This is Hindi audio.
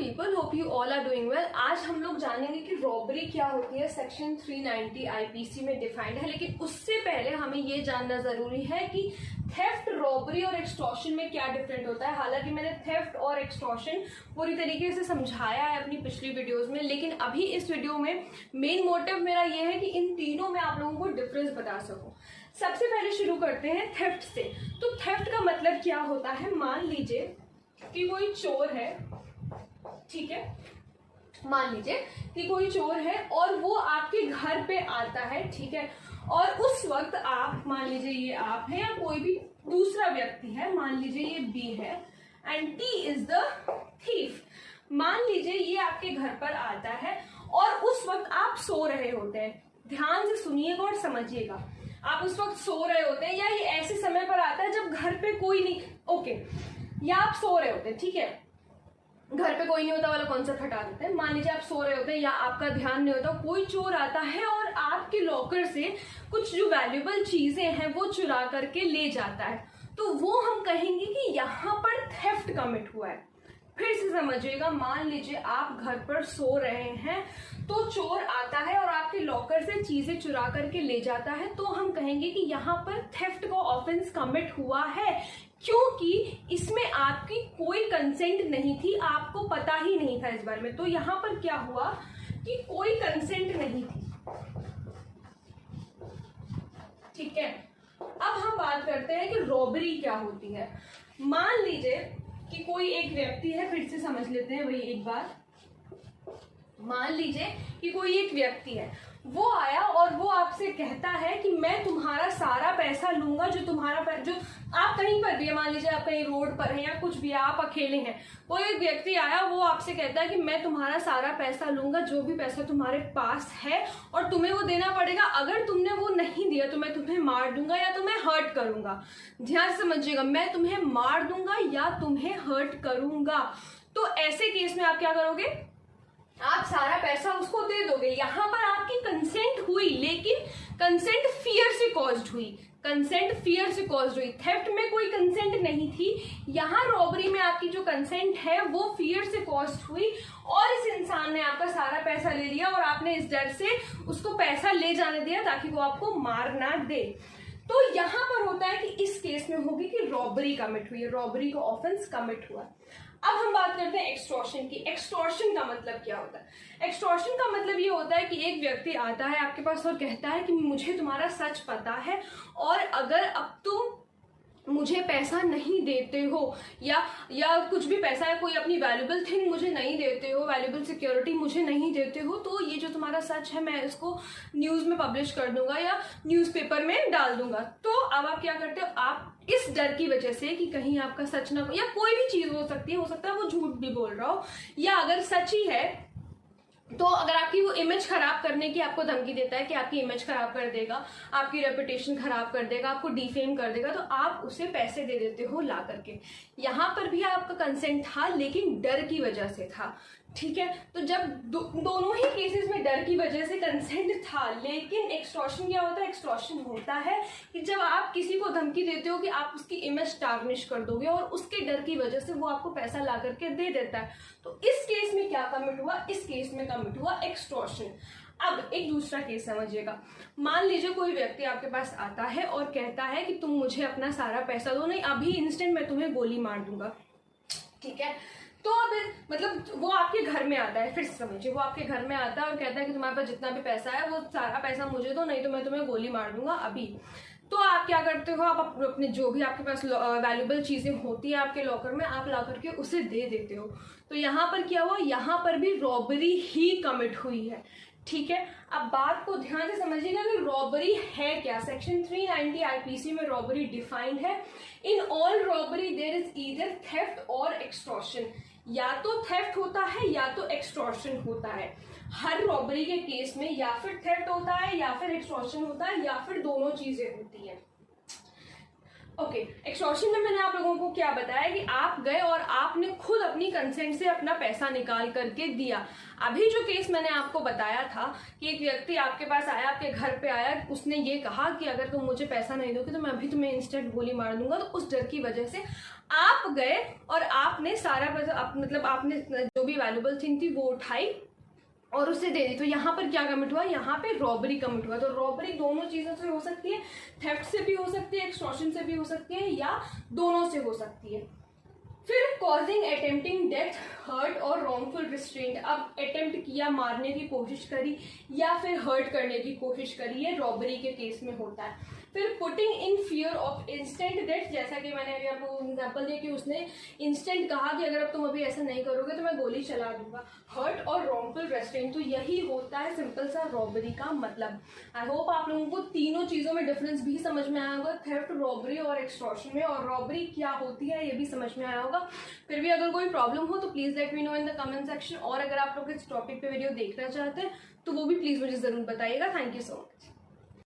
People, hope you all are doing well. आज हम लोग जानेंगे कि रॉबरी क्या होती है, सेक्शन 390 आईपीसी में डिफाइंड है। लेकिन उससे पहले हमें ये जानना जरूरी है कि थेफ्ट, रॉबरी और एक्सटॉर्शन में क्या डिफरेंट होता है। हालांकि मैंने थेफ्ट और एक्सटॉर्शन पूरी तरीके से समझाया है अपनी पिछली वीडियोस में, लेकिन अभी इस वीडियो में मेन मोटिव मेरा ये है कि इन तीनों में आप लोगों को डिफरेंस बता सकूं। सबसे पहले शुरू करते हैं थेफ्ट से। तो थेफ्ट का मतलब क्या होता है, मान लीजिए कि कोई चोर है, ठीक है, मान लीजिए कि कोई चोर है और वो आपके घर पे आता है, ठीक है, और उस वक्त आप, मान लीजिए ये आप है या कोई भी दूसरा व्यक्ति है, मान लीजिए ये बी है and T is the thief. मान लीजिए ये आपके घर पर आता है और उस वक्त आप सो रहे होते हैं। ध्यान से सुनिएगा और समझिएगा, आप उस वक्त सो रहे होते हैं या ये ऐसे समय पर आता है जब घर पे कोई नहीं, ओके, या आप सो रहे होते हैं, ठीक है, घर पे कोई नहीं होता वाला कॉन्सेप्ट हटा देते हैं। मान लीजिए आप सो रहे होते हैं या आपका ध्यान नहीं होता, कोई चोर आता है और आपके लॉकर से कुछ जो वैल्यूएबल चीजें हैं वो चुरा करके ले जाता है, तो वो हम कहेंगे कि यहाँ पर थेफ्ट कमिट हुआ है। फिर से समझिएगा, मान लीजिए आप घर पर सो रहे हैं तो चोर आता है और आपके लॉकर से चीजें चुरा करके ले जाता है, तो हम कहेंगे कि यहाँ पर थेफ्ट का ऑफेंस कमिट हुआ है, क्योंकि इसमें आपकी कोई कंसेंट नहीं थी, आपको पता ही नहीं था इस बारे में। तो यहाँ पर क्या हुआ कि कोई कंसेंट नहीं थी, ठीक है। अब हम बात करते हैं कि रॉबरी क्या होती है। मान लीजिए कि कोई एक व्यक्ति है, फिर से समझ लेते हैं वही एक बार। मान लीजिए कि कोई एक व्यक्ति है, वो आया और वो आपसे कहता है कि मैं तुम्हारा सारा पैसा लूंगा, जो तुम्हारा जो आप कहीं पर भी है, मान लीजिए आप कहीं रोड पर हैं या कुछ भी, आप अकेले हैं, कोई एक व्यक्ति आया, वो आपसे कहता है कि मैं तुम्हारा सारा पैसा लूंगा, जो भी पैसा तुम्हारे पास है, और तुम्हें वो देना पड़ेगा। अगर तुमने वो नहीं दिया तो मैं तुम्हें मार दूंगा या तुम्हें हर्ट करूंगा। ध्यान से समझिएगा, मैं तुम्हें मार दूंगा या तुम्हें हर्ट करूंगा। तो ऐसे केस में आप क्या करोगे, आप सारा पैसा उसको दे दोगे। यहां पर आपकी कंसेंट हुई, लेकिन कंसेंट फियर से कॉज्ड हुई, कंसेंट फियर से कॉज्ड हुई। थेफ्ट में कोई कंसेंट नहीं थी, यहां रॉबरी में आपकी जो कंसेंट है वो फियर से कॉज्ड हुई और इस इंसान ने आपका सारा पैसा ले लिया और आपने इस डर से उसको पैसा ले जाने दिया ताकि वो आपको मार ना दे। तो यहां पर होता है कि इस केस में होगी कि रॉबरी कमिट हुई है, रॉबरी का ऑफेंस कमिट हुआ। अब हम बात करते हैं एक्सटॉर्शन की। एक्सटॉर्शन का मतलब क्या होता है? एक्सटॉर्शन का मतलब ये होता है कि एक व्यक्ति आता है आपके पास और कहता है कि मुझे तुम्हारा सच पता है और अगर अब तुम मुझे पैसा नहीं देते हो या कुछ भी पैसा है, कोई अपनी वैल्यूएबल थिंग मुझे नहीं देते हो, वैल्यूएबल सिक्योरिटी मुझे नहीं देते हो, तो ये जो तुम्हारा सच है मैं इसको न्यूज में पब्लिश कर दूंगा या न्यूज़पेपर में डाल दूंगा। तो अब आप क्या करते हो, आप इस डर की वजह से कि कहीं आपका सच ना, या कोई भी चीज हो सकती है, हो सकता है वो झूठ भी बोल रहा हो, या अगर सच ही है तो अगर आपकी वो इमेज खराब करने की आपको धमकी देता है कि आपकी इमेज खराब कर देगा, आपकी रेपुटेशन खराब कर देगा, आपको डिफेम कर देगा, तो आप उसे पैसे दे देते हो ला करके। यहां पर भी आपका कंसेंट था लेकिन डर की वजह से था, ठीक है। तो जब दोनों ही केसेस में डर की वजह से कंसेंट था, लेकिन एक्सटॉर्शन क्या होता है, एक्सटॉर्शन होता है कि जब आप किसी को धमकी देते हो कि आप उसकी इमेज टार्निश कर दोगे और उसके डर की वजह से वो आपको पैसा ला करके दे देता है। तो इस केस में क्या कमिट हुआ, इस केस में कमिट हुआ एक्सटॉर्शन। अब एक दूसरा केस समझिएगा। मान लीजिए कोई व्यक्ति आपके पास आता है और कहता है कि तुम मुझे अपना सारा पैसा दो, नहीं अभी इंस्टेंट मैं तुम्हें गोली मार दूंगा, ठीक है। तो अब मतलब वो आपके घर में आता है, फिर से समझिए, वो आपके घर में आता है और कहता है कि तुम्हारे पास जितना भी पैसा है वो सारा पैसा मुझे दो, नहीं तो मैं तुम्हें गोली मार दूंगा अभी। तो आप क्या करते हो, आप अपने जो भी आपके पास वैल्यूएबल चीजें होती है आपके लॉकर में, आप ला करके उसे दे देते हो। तो यहाँ पर क्या हुआ, यहाँ पर भी रॉबरी ही कमिट हुई है, ठीक है। अब बात को ध्यान से समझिएगा कि रॉबरी है क्या। सेक्शन 390 आईपीसी में रॉबरी डिफाइंड है। In all robbery there is either theft और एक्सटॉर्शन, या तो थेफ्ट होता है या तो एक्सटॉर्शन होता है। हर रॉबरी के केस में या फिर थेफ्ट होता है या फिर एक्सटॉर्शन होता है या फिर दोनों चीजें होती हैं। ओके, एक्सटॉर्शन में मैंने आप लोगों को क्या बताया कि आप गए और आपने खुद अपनी कंसेंट से अपना पैसा निकाल करके दिया। अभी जो केस मैंने आपको बताया था कि एक व्यक्ति आपके पास आया, आपके घर पे आया, उसने ये कहा कि अगर तुम मुझे पैसा नहीं दोगे तो मैं अभी तुम्हें इंस्टेंट गोली मार दूंगा, तो उस डर की वजह से आप गए और आपने सारा मतलब आपने जो भी वैल्यूबल थिंग थी वो उठाई और उसे दे दी, तो यहाँ पर क्या कमिट हुआ, यहाँ पे रॉबरी कमिट हुआ। तो रॉबरी दोनों चीजों से हो सकती है, थेफ्ट से भी हो सकती है, एक्सटॉर्शन से भी हो सकती है, या दोनों से हो सकती है। फिर कॉजिंग, अटेम्प्टिंग डेथ, हर्ट और रॉन्गफुल रिस्ट्रेंट। अब अटेम्प्ट किया, मारने की कोशिश करी या फिर हर्ट करने की कोशिश करी, ये रॉबरी के केस में होता है। फिर putting in fear of instant death, जैसा कि मैंने अभी आपको एग्जांपल दिया कि उसने इंस्टेंट कहा कि अगर अब तुम अभी ऐसा नहीं करोगे तो मैं गोली चला दूंगा। हर्ट और रॉन्गफुल रेस्ट्रेंट, तो यही होता है सिंपल सा रॉबरी का मतलब। आई होप आप लोगों को तीनों चीजों में डिफरेंस भी समझ में आया होगा, थेफ्ट, रॉबरी और एक्सटॉर्शन में, और रॉबरी क्या होती है ये भी समझ में आया होगा। फिर भी अगर कोई प्रॉब्लम हो तो please let me know in the comment section, और अगर आप लोग इस टॉपिक पे वीडियो देखना चाहते हैं तो वो भी प्लीज मुझे जरूर बताइएगा। Thank you so much.